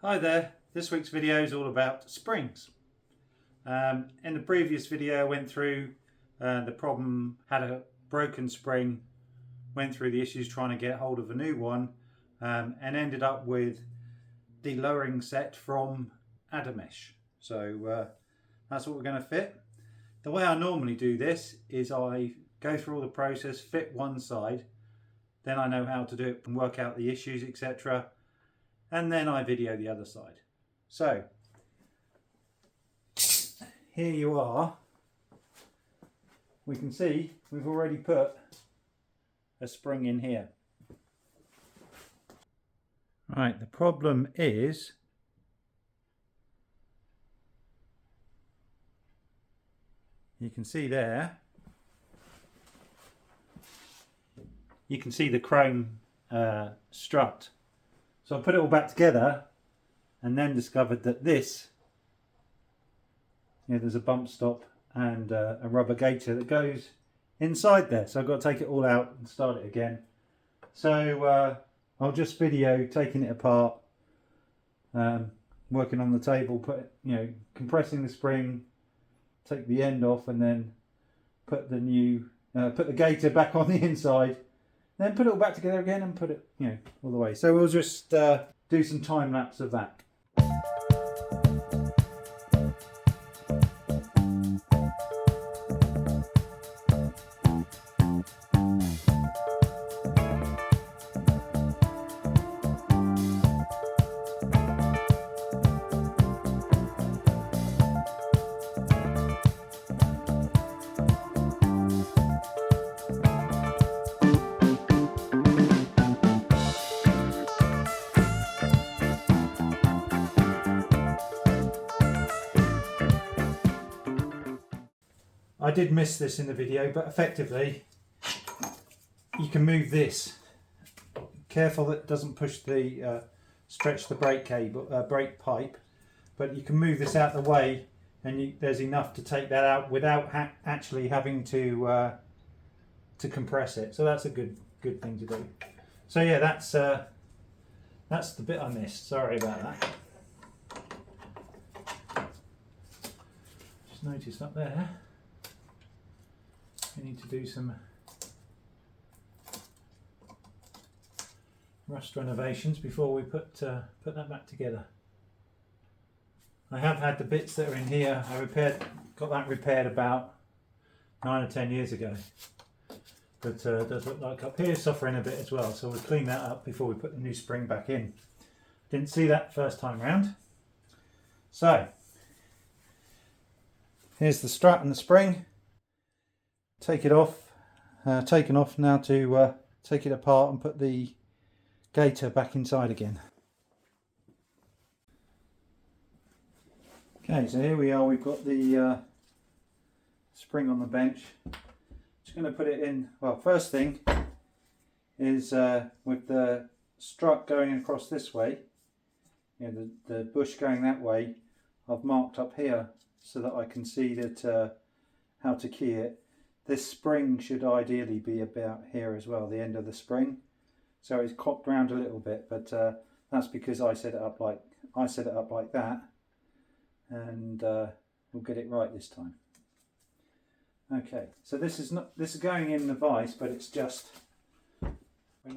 Hi there, this week's video is all about springs. In the previous video I went through the problem, had a broken spring, went through the issues trying to get hold of a new one and ended up with the lowering set from Adamesh. So that's what we're going to fit. The way I normally do this is I go through all the process, fit one side, then I know how to do it and work out the issues, etc. And then I video the other side. So here you are. We can see we've already put a spring in here. Right, the problem is you can see there, you can see the chrome strut. So I put it all back together and then discovered that this, there's a bump stop and a rubber gaiter that goes inside there. So I've got to take it all out and start it again. So I'll just video taking it apart, working on the table, compressing the spring, take the end off, and then put the gaiter back on the inside. Then put it all back together again and put it, all the way. So we'll just do some time lapse of that. I did miss this in the video, but effectively you can move this. Careful that it doesn't push the stretch the brake cable, brake pipe, but you can move this out of the way, and there's enough to take that out without actually having to compress it. So that's a good thing to do. So yeah, that's the bit I missed. Sorry about that. Just noticed up there. We need to do some rust renovations before we put that back together. I have had the bits that are in here. Got that repaired about 9 or 10 years ago. But it does look like up here is suffering a bit as well. So we'll clean that up before we put the new spring back in. Didn't see that first time round. So here's the strut and the spring. Take it off, taken off now to take it apart and put the gaiter back inside again. Okay, so here we are, we've got the spring on the bench. Just going to put it in, well, first thing is with the strut going across this way, the bush going that way, I've marked up here so that I can see that how to key it. This spring should ideally be about here as well, the end of the spring. So it's cocked round a little bit, but that's because I set it up like that, and we'll get it right this time. Okay, so this is going in the vise, but it's just we're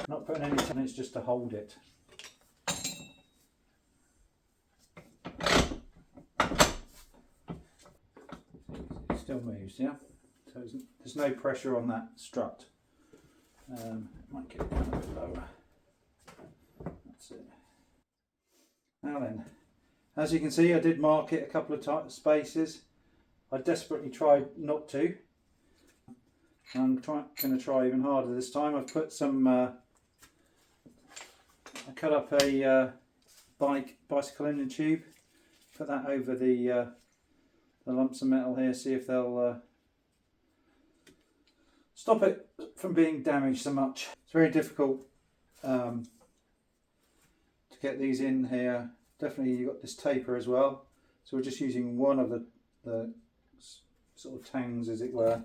not putting any time. It's just to hold it. Still moves, yeah. So there's no pressure on that strut. Might get it down a bit lower. That's it. Now then, as you can see, I did mark it a couple of spaces. I desperately tried not to. I'm going to try even harder this time. I've put some. I cut up a bicycle engine tube. Put that over the lumps of metal here, see if they'll stop it from being damaged so much. It's very difficult to get these in here. Definitely you've got this taper as well, so we're just using one of the sort of tangs, as it were,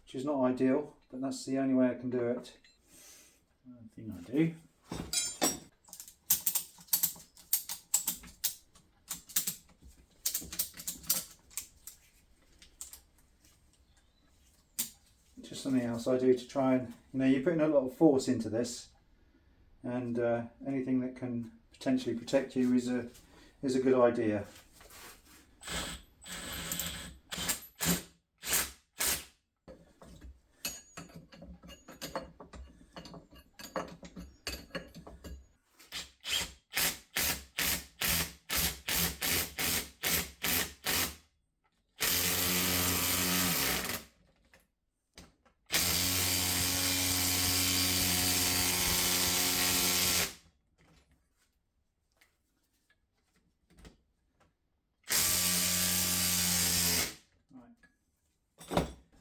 which is not ideal, but that's the only way I can do it. One thing I do just something else I do to try and, you're putting a lot of force into this, and anything that can potentially protect you is a good idea.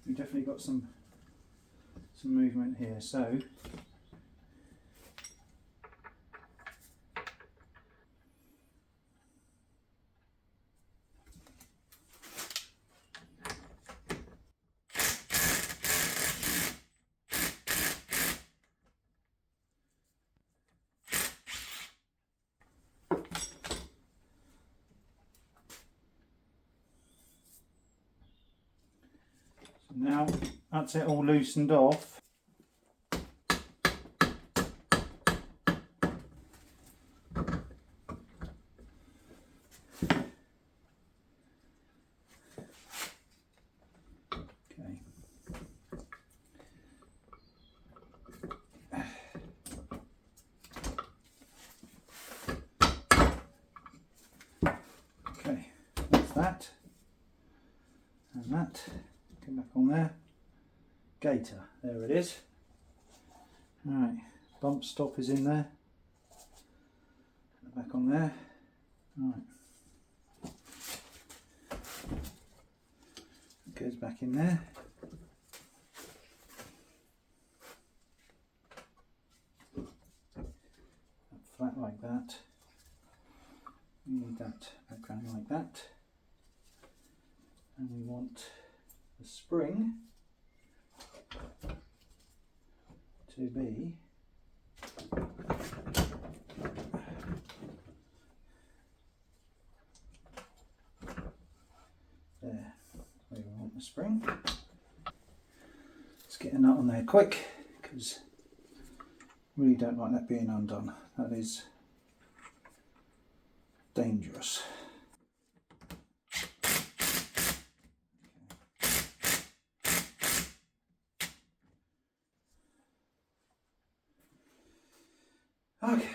We've definitely got some movement here, so now that's it all loosened off. Okay, that's that and that. Get back on there. Gator, there it is. Alright, bump stop is in there. Back on there. Alright. It goes back in there. Flat like that. We need that background like that. And we want the spring to be there, where we want the spring. Let's get a nut on there quick, because I really don't like that being undone. That is dangerous. Okay.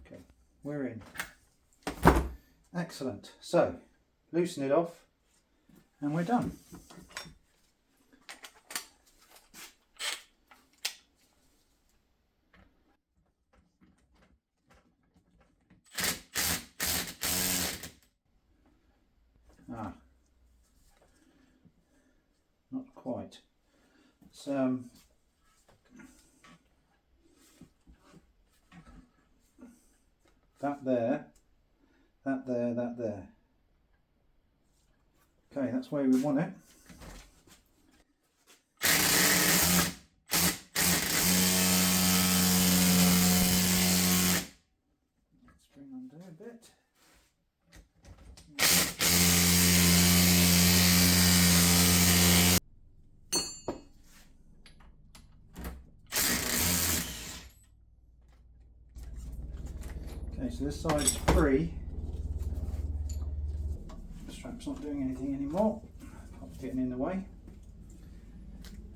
Okay, we're in. Excellent. So, loosen it off and we're done. Not quite. So, that there, that there, that there. Okay, that's where we want it. Let's bring under a bit. Okay, so this side's free. The strap's not doing anything anymore. Pop's getting in the way.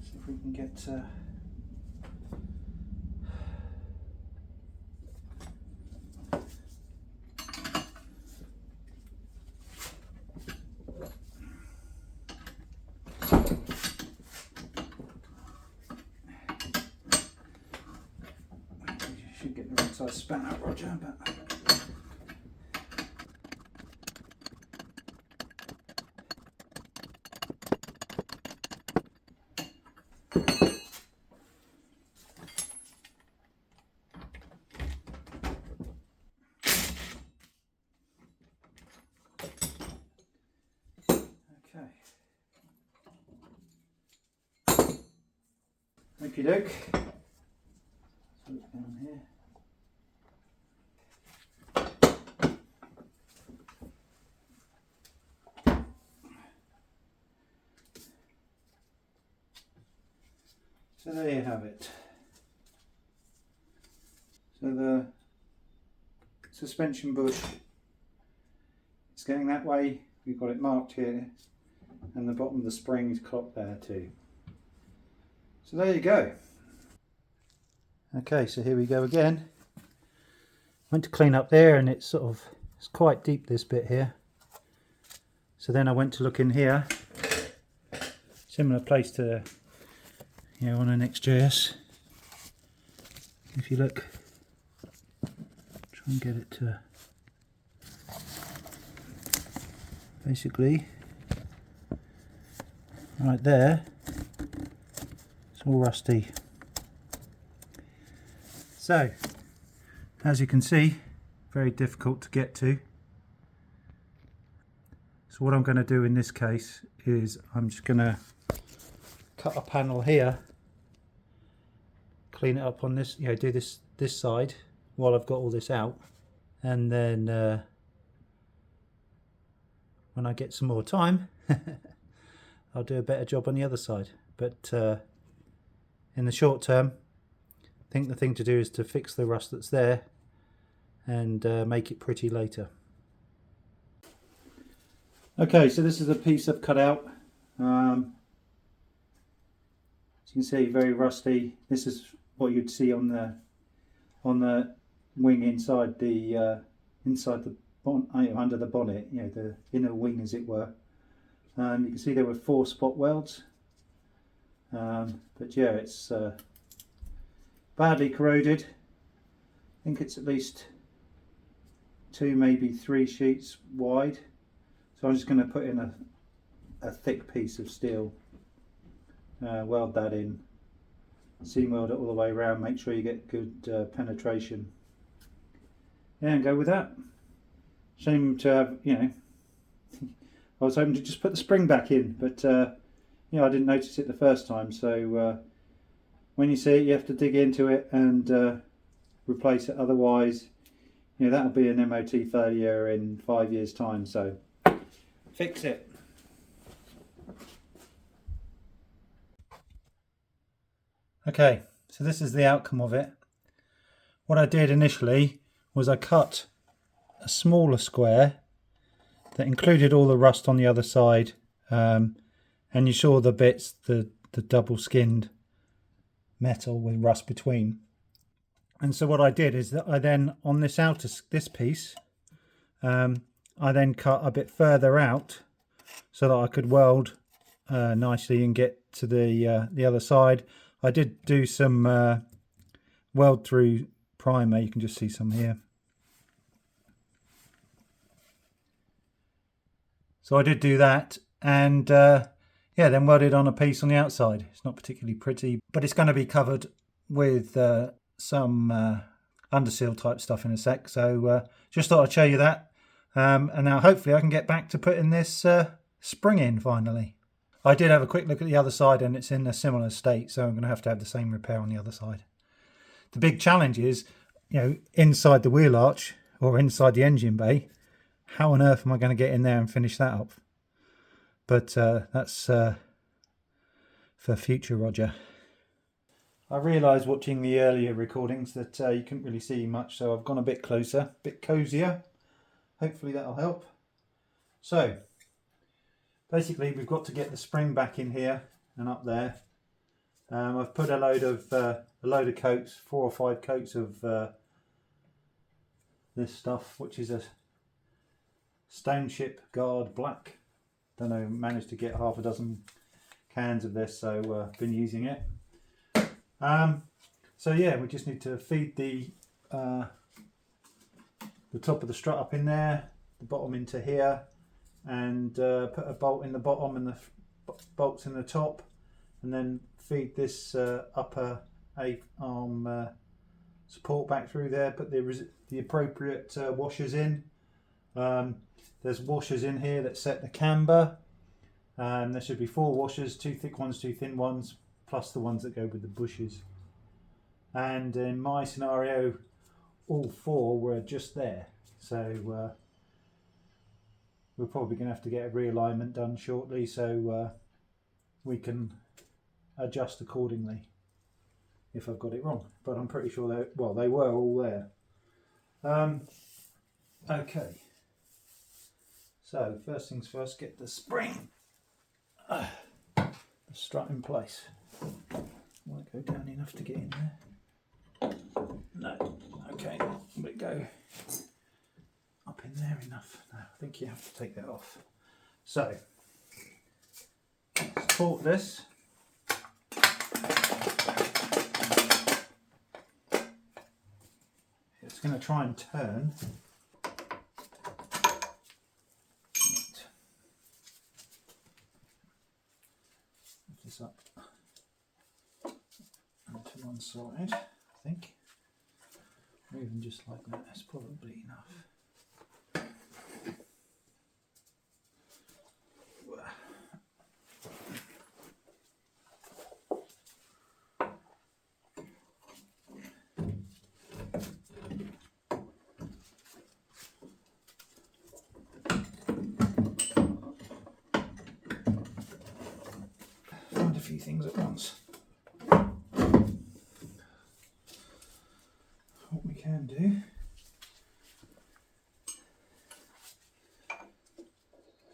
See if we can get should get the right size span out, Roger, but okay. Okie doke. So look down here. So there you have it. So the suspension bush is going that way. We've got it marked here, and the bottom of the spring is clocked there too. So there you go. Okay, so here we go again. Went to clean up there, and it's quite deep, this bit here. So then I went to look in here. Similar place to, on an XJS. If you look, try and get it to, basically, right there, it's all rusty. So, as you can see, very difficult to get to. So what I'm going to do in this case is I'm just going to cut a panel here, clean it up on this, do this side while I've got all this out, and then when I get some more time I'll do a better job on the other side. But in the short term, I think the thing to do is to fix the rust that's there and make it pretty later. Okay, so this is a piece I've cut out. As you can see, very rusty. This is what you'd see on the wing inside the under the bonnet. The inner wing, as it were. You can see there were 4 spot welds. But yeah, it's badly corroded. I think it's at least 2, maybe 3 sheets wide. So I'm just going to put in a thick piece of steel, weld that in, seam weld it all the way around, make sure you get good penetration. Yeah, and go with that. Shame to have, I was hoping to just put the spring back in, but I didn't notice it the first time. So when you see it, you have to dig into it and replace it. Otherwise, that'll be an MOT failure in 5 years' time. So fix it. Okay, so this is the outcome of it. What I did initially was I cut a smaller square that included all the rust on the other side, and you saw the bits, the double skinned metal with rust between. And so what I did is that I then, on this piece, I then cut a bit further out so that I could weld nicely and get to the other side. I did do some weld through primer. You can just see some here. So I did do that, and then welded on a piece on the outside. It's not particularly pretty, but it's going to be covered with some underseal type stuff in a sec. So just thought I'd show you that. And now hopefully I can get back to putting this spring in finally. I did have a quick look at the other side, and it's in a similar state, so I'm going to have the same repair on the other side. The big challenge is, inside the wheel arch or inside the engine bay, how on earth am I going to get in there and finish that up? But that's for future Roger. I realised watching the earlier recordings that you couldn't really see much, so I've gone a bit closer, a bit cosier. Hopefully that'll help. So basically we've got to get the spring back in here and up there. I've put a load of coats, 4 or 5 coats of this stuff, which is a Stone Ship Guard Black. Don't know, managed to get half a dozen cans of this, so been using it. So yeah, we just need to feed the top of the strut up in there, the bottom into here, and put a bolt in the bottom and the bolts in the top, and then feed this upper 8-arm support back through there. Put the appropriate washers in. There's washers in here that set the camber. There should be 4 washers, 2 thick ones, 2 thin ones, plus the ones that go with the bushes. And in my scenario, all 4 were just there. So we're probably going to have to get a realignment done shortly, so we can adjust accordingly. if I've got it wrong, but I'm pretty sure they were all there. Okay, so first things first, get the spring, the strut in place. Will it go down enough to get in there? No. Okay, will it go up in there enough? No, I think you have to take that off. So, let's taut this. It's going to try and turn. Lift this up onto one side, I think. Or even just like that, that's probably enough. Find a few things at once. What we can do,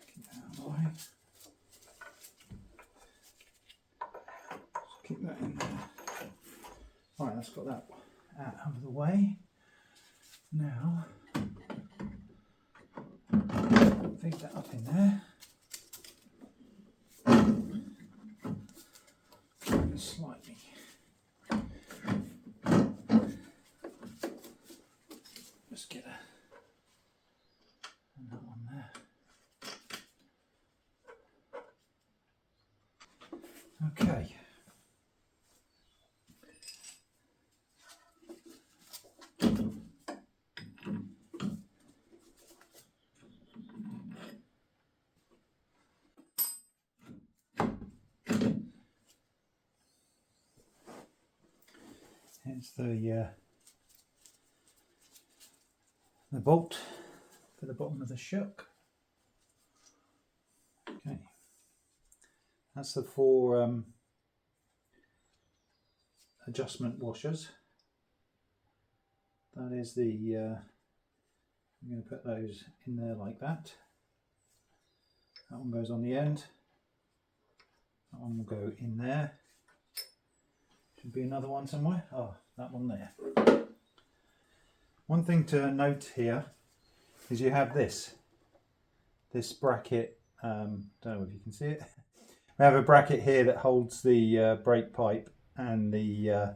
keep that out of the way. Just keep that in there. Right, that's got that out of the way. Now, feed that up in there. Slightly. Just get another one there. Okay. Here's the bolt for the bottom of the shock. Okay, that's the 4 adjustment washers. That is the I'm going to put those in there like that. That one goes on the end. That one will go in there. Should be another one somewhere. Oh, that one there. One thing to note here is you have this bracket. Don't know if you can see it. We have a bracket here that holds the brake pipe and the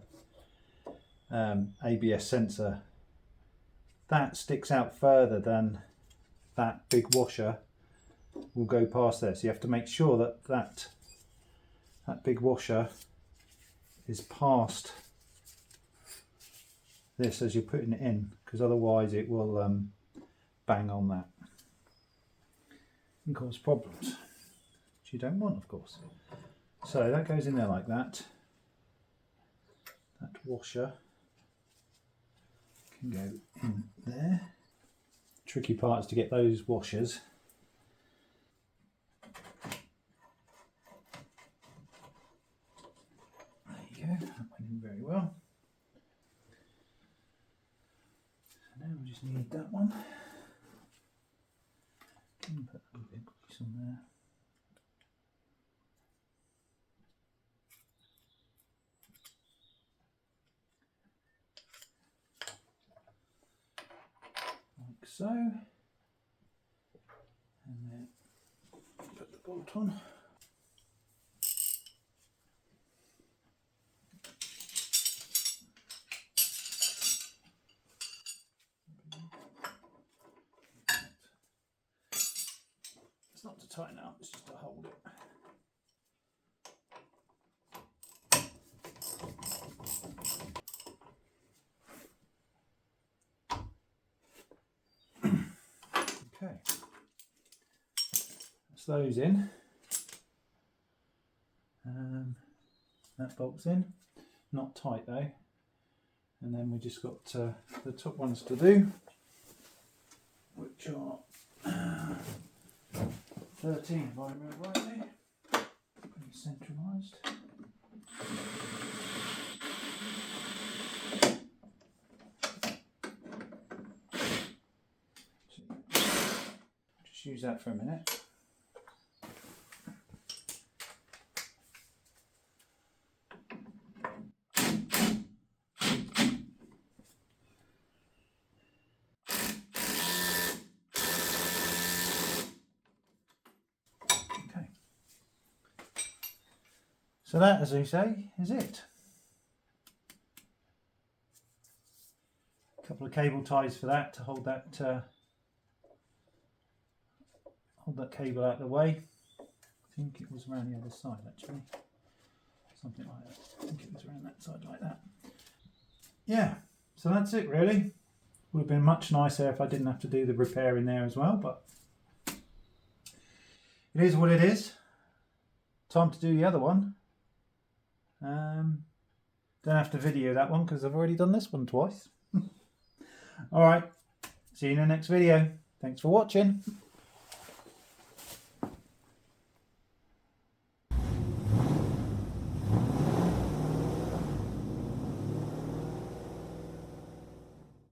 ABS sensor. That sticks out further than that big washer will go past there. So you have to make sure that that big washer is past this as you're putting it in, because otherwise it will bang on that and cause problems, which you don't want, of course. So that goes in there like that. That washer can go in there. Tricky part is to get those washers there. That went in very well. So now we just need that one. Put a big piece on there. Like so. And then put the bolt on. It's not to tighten up, it's just to hold it. Okay, that's those in. That bolt's in, not tight though. And then we just got the top ones to do, which are 13 if I remember rightly, pretty centralised. use that for a minute. Okay. So that, as I say, is it. A couple of cable ties for that to hold that cable out of the way. I think it was around the other side actually. Something like that. I think it was around that side like that. Yeah, so that's it really. Would have been much nicer if I didn't have to do the repair in there as well, but it is what it is. Time to do the other one. Don't have to video that one because I've already done this one twice. Alright, see you in the next video. Thanks for watching.